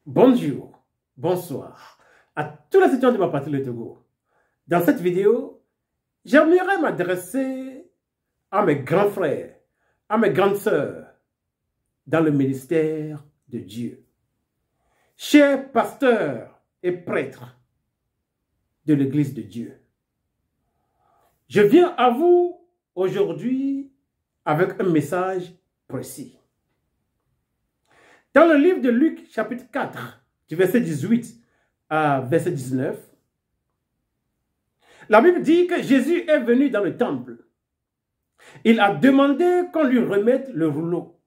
Bonjour, bonsoir à tous les étudiants de ma patrie le Togo. Dans cette vidéo, j'aimerais m'adresser à mes grands frères, à mes grandes sœurs dans le ministère de Dieu. Chers pasteurs et prêtres de l'Église de Dieu, je viens à vous aujourd'hui avec un message précis. Dans le livre de Luc, chapitre 4, du verset 18 à verset 19, la Bible dit que Jésus est venu dans le temple. Il a demandé qu'on lui remette le rouleau.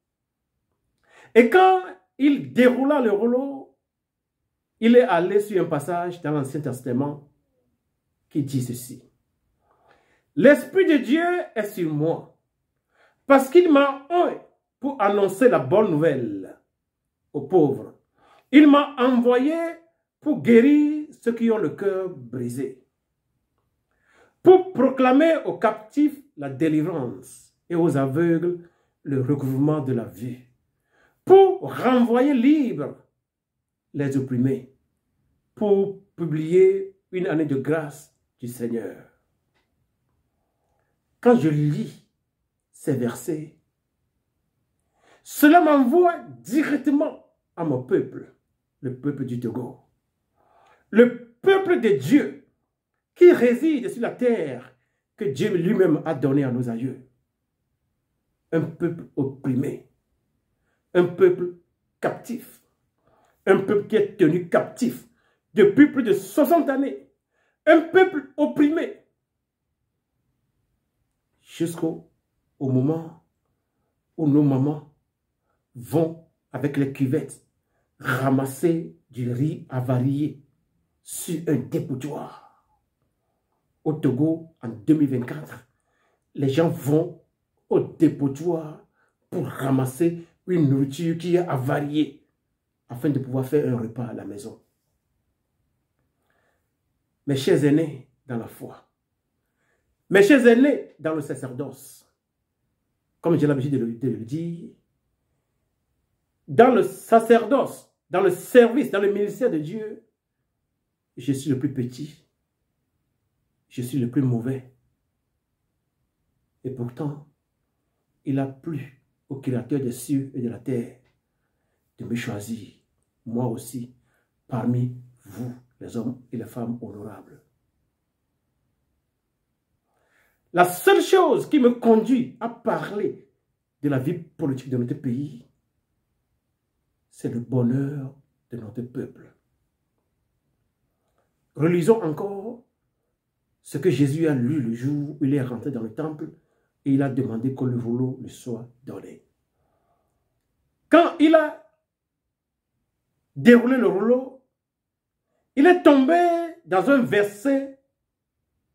Et quand il déroula le rouleau, il est allé sur un passage dans l'Ancien Testament qui dit ceci. L'Esprit de Dieu est sur moi, parce qu'il m'a oint pour annoncer la bonne nouvelle aux pauvres. Il m'a envoyé pour guérir ceux qui ont le cœur brisé, pour proclamer aux captifs la délivrance et aux aveugles le recouvrement de la vue, pour renvoyer libres les opprimés, pour publier une année de grâce du Seigneur. Quand je lis ces versets, cela m'envoie directement à mon peuple, le peuple du Togo, le peuple de Dieu qui réside sur la terre que Dieu lui-même a donnée à nos aïeux. Un peuple opprimé, un peuple captif, un peuple qui est tenu captif depuis plus de 60 années, un peuple opprimé jusqu'au moment où nos mamans vont avec les cuvettes ramasser du riz avarié sur un dépotoir. Au Togo, en 2024, les gens vont au dépotoir pour ramasser une nourriture qui est avariée afin de pouvoir faire un repas à la maison. Mes chers aînés dans la foi, mes chers aînés dans le sacerdoce, comme j'ai l'habitude de le dire, dans le sacerdoce, dans le service, dans le ministère de Dieu, je suis le plus petit, je suis le plus mauvais. Et pourtant, il a plu au Créateur des cieux et de la terre de me choisir, moi aussi, parmi vous, les hommes et les femmes honorables. La seule chose qui me conduit à parler de la vie politique de notre pays, c'est le bonheur de notre peuple. Relisons encore ce que Jésus a lu le jour où il est rentré dans le temple et il a demandé que le rouleau lui soit donné. Quand il a déroulé le rouleau, il est tombé dans un verset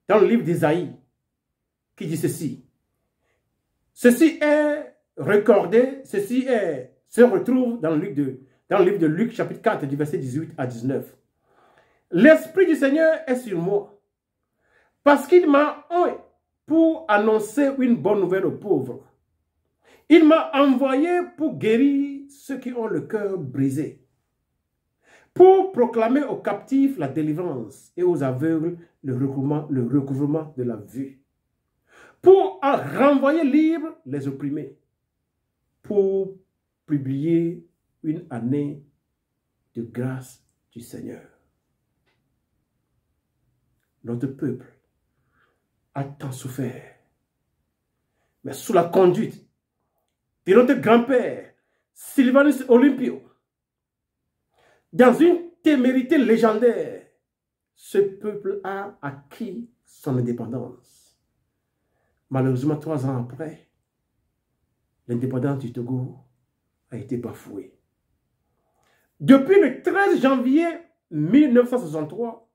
dans le livre d'Isaïe qui dit ceci. Ceci est recordé, se retrouve dans le livre de Luc chapitre 4 du verset 18 à 19. L'Esprit du Seigneur est sur moi, parce qu'il m'a oint pour annoncer une bonne nouvelle aux pauvres. Il m'a envoyé pour guérir ceux qui ont le cœur brisé, pour proclamer aux captifs la délivrance et aux aveugles le recouvrement de la vue, pour renvoyer libres les opprimés, pour publier une année de grâce du Seigneur. Notre peuple a tant souffert, mais sous la conduite de notre grand-père, Sylvanus Olympio, dans une témérité légendaire, ce peuple a acquis son indépendance. Malheureusement, 3 ans après, l'indépendance du Togo a été bafouée. Depuis le 13 janvier 1963,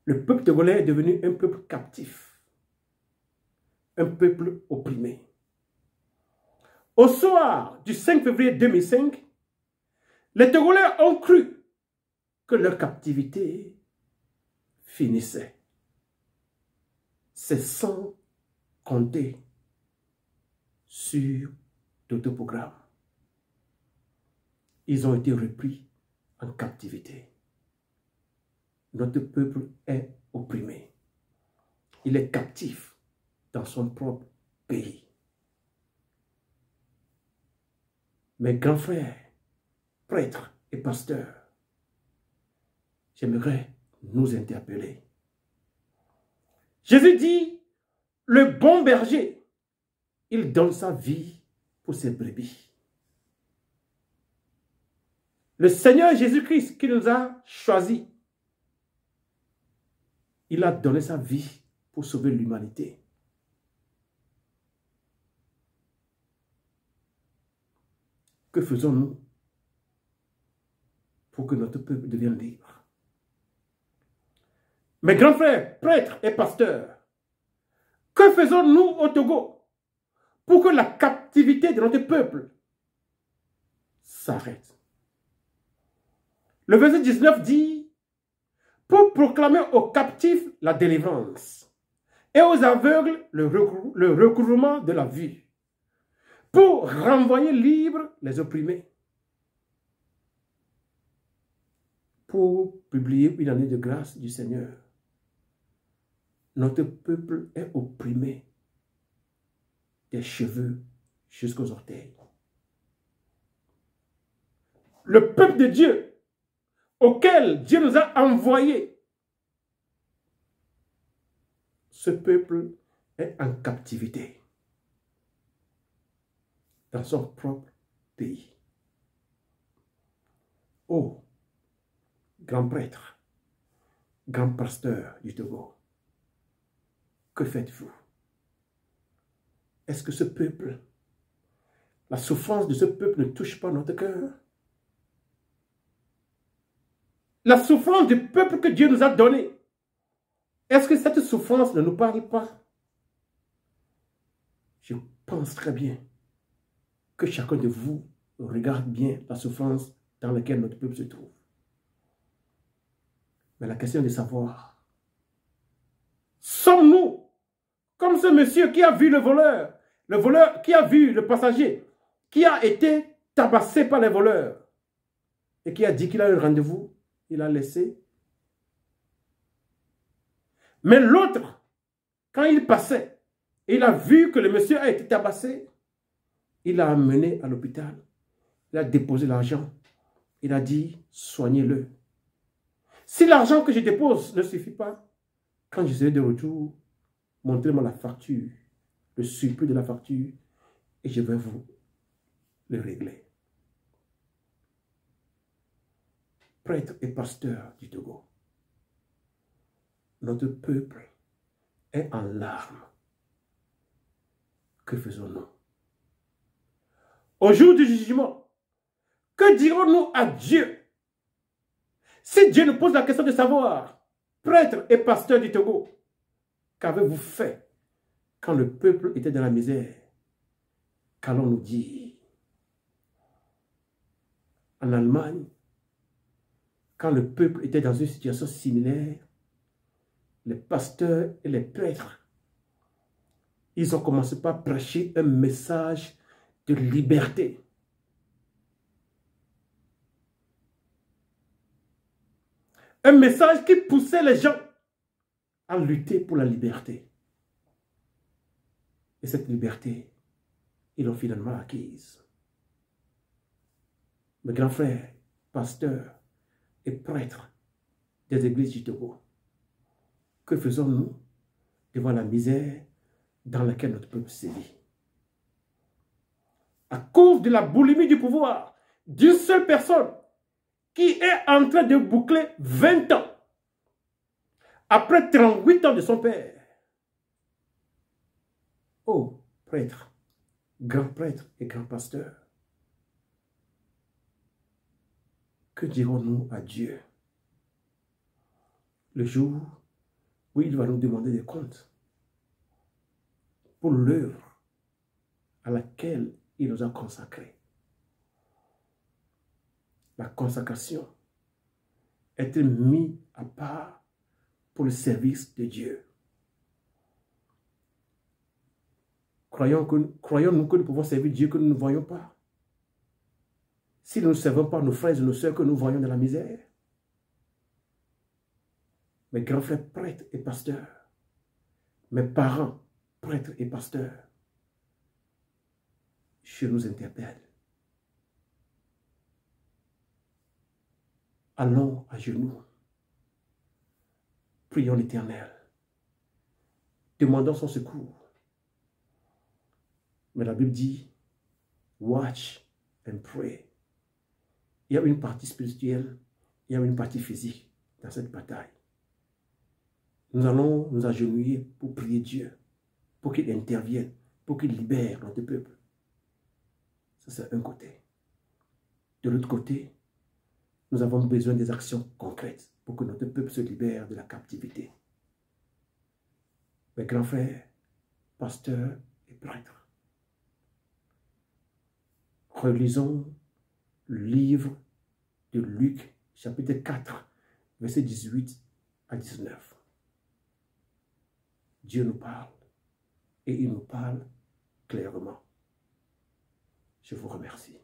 le peuple togolais est devenu un peuple captif, un peuple opprimé. Au soir du 5 février 2005, les Togolais ont cru que leur captivité finissait. C'est sans compter sur d'autres programmes. ils ont été repris en captivité. Notre peuple est opprimé. Il est captif dans son propre pays. Mes grands frères, prêtres et pasteurs, j'aimerais nous interpeller. Jésus dit, le bon berger, il donne sa vie pour ses brebis. Le Seigneur Jésus-Christ qui nous a choisis, il a donné sa vie pour sauver l'humanité. Que faisons-nous pour que notre peuple devienne libre? Mes grands frères, prêtres et pasteurs, que faisons-nous au Togo pour que la captivité de notre peuple s'arrête? Le verset 19 dit, pour proclamer aux captifs la délivrance et aux aveugles le recouvrement de la vue, pour renvoyer libres les opprimés, pour publier une année de grâce du Seigneur. Notre peuple est opprimé des cheveux jusqu'aux orteils. Le peuple de Dieu, auquel Dieu nous a envoyés, ce peuple est en captivité dans son propre pays. Oh, grand prêtre, grand pasteur du Togo, que faites-vous? Est-ce que ce peuple, la souffrance de ce peuple ne touche pas notre cœur? La souffrance du peuple que Dieu nous a donné, est-ce que cette souffrance ne nous parle pas? Je pense très bien que chacun de vous regarde bien la souffrance dans laquelle notre peuple se trouve. Mais la question est de savoir, sommes-nous comme ce monsieur qui a vu le voleur qui a vu le passager, qui a été tabassé par les voleurs et qui a dit qu'il a eu un rendez-vous, il a laissé. Mais l'autre, quand il passait, il a vu que le monsieur a été tabassé, il l'a amené à l'hôpital, il a déposé l'argent, il a dit, soignez-le. Si l'argent que je dépose ne suffit pas, quand je serai de retour, montrez-moi la facture, le surplus de la facture, et je vais vous le régler. Prêtre et pasteur du Togo, notre peuple est en larmes. Que faisons-nous? Au jour du jugement, que dirons-nous à Dieu? Si Dieu nous pose la question de savoir, prêtre et pasteur du Togo, qu'avez-vous fait quand le peuple était dans la misère? Qu'allons-nous dire? En Allemagne, quand le peuple était dans une situation similaire, les pasteurs et les prêtres, ils ont commencé par prêcher un message de liberté. Un message qui poussait les gens à lutter pour la liberté. Et cette liberté, ils l'ont finalement acquise. Mes grands frères, pasteurs et prêtres des églises du Togo, que faisons-nous devant la misère dans laquelle notre peuple sévit? À cause de la boulimie du pouvoir d'une seule personne qui est en train de boucler 20 ans après 38 ans de son père. Oh, prêtre et grand pasteur, que dirons-nous à Dieu le jour où il va nous demander des comptes pour l'œuvre à laquelle il nous a consacrés? La consécrocation, être mis à part pour le service de Dieu. Croyons-nous que nous pouvons servir Dieu que nous ne voyons pas? si nous ne servons pas nos frères et nos sœurs que nous voyons dans la misère? Mes grands frères prêtres et pasteurs, mes parents prêtres et pasteurs, je nous interpelle. Allons à genoux, prions l'Éternel, demandons son secours. Mais la Bible dit, watch and pray. Il y a une partie spirituelle, il y a une partie physique dans cette bataille. Nous allons nous agenouiller pour prier Dieu, pour qu'il intervienne, pour qu'il libère notre peuple. Ça, c'est un côté. De l'autre côté, nous avons besoin des actions concrètes pour que notre peuple se libère de la captivité. Mes grands frères, pasteurs et prêtres, relisons le livre de Luc, chapitre 4, versets 18 à 19. Dieu nous parle et il nous parle clairement. Je vous remercie.